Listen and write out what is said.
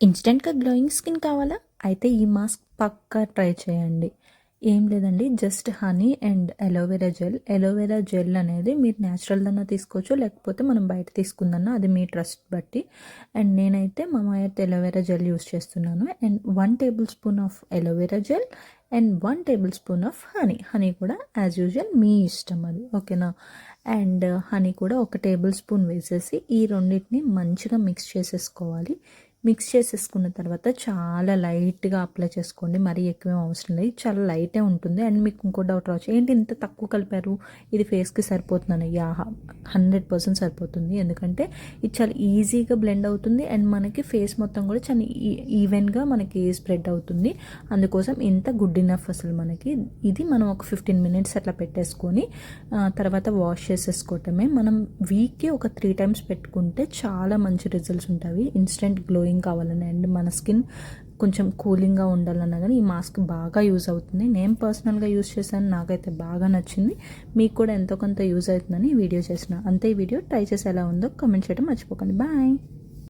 ఇన్స్టెంట్గా glowing skin కావాలా? అయితే ఈ మాస్క్ పక్కా ట్రై చేయండి. ఏం లేదండి, just honey and aloe vera gel అనేది మీరు న్యాచురల్దన్నా తీసుకోవచ్చు, లేకపోతే మనం బయట తీసుకుందన్నా అది మీ ట్రస్ట్ బట్టి. అండ్ నేనైతే మమాఎర్త్ అలోవెరా జెల్ యూస్ చేస్తున్నాను. And 1 table spoon of aloe vera gel and 1 table spoon of honey కూడా యాజ్ యూజువల్ మీ ఇష్టం అది, ఓకేనా. అండ్ హనీ కూడా 1 టేబుల్ స్పూన్ వేసేసి ఈ రెండింటిని మంచిగా మిక్స్ చేసేసుకోవాలి. మిక్స్ చేసేసుకున్న తర్వాత చాలా లైట్గా అప్లై చేసుకోండి, మరీ ఎక్కువేం అవసరం లేదు, చాలా లైటే ఉంటుంది. అండ్ మీకు ఇంకో డౌట్ రావచ్చు, ఏంటి ఇంత తక్కువ కలిపారు, ఇది ఫేస్కి సరిపోతుందని. 100% సరిపోతుంది, ఎందుకంటే ఇది చాలా ఈజీగా బ్లెండ్ అవుతుంది అండ్ మనకి ఫేస్ మొత్తం కూడా చాలా ఈవెన్గా మనకి స్ప్రెడ్ అవుతుంది. అందుకోసం ఇంత గుడ్ ఇనఫ్ అసలు మనకి. ఇది మనం ఒక 15 మినిట్స్ అట్లా పెట్టేసుకొని తర్వాత వాష్ చేసేసుకోవటమే. మనం వీక్కి ఒక 3 టైమ్స్ పెట్టుకుంటే చాలా మంచి రిజల్ట్స్ ఉంటాయి. ఇన్స్టెంట్ గ్లోయింగ్ కావాలని అండ్ మన స్కిన్ కొంచెం కూలింగ్గా ఉండాలన్నా కానీ ఈ మాస్క్ బాగా యూజ్ అవుతుంది. నేను పర్సనల్గా యూజ్ చేశాను, నాకైతే బాగా నచ్చింది. మీకు కూడా ఎంతో కొంత యూజ్ అవుతుందని ఈ వీడియో చేసిన అంతే. ఈ వీడియో ట్రై చేసి ఎలా ఉందో కామెంట్ చేయడం మర్చిపోకండి. బాయ్.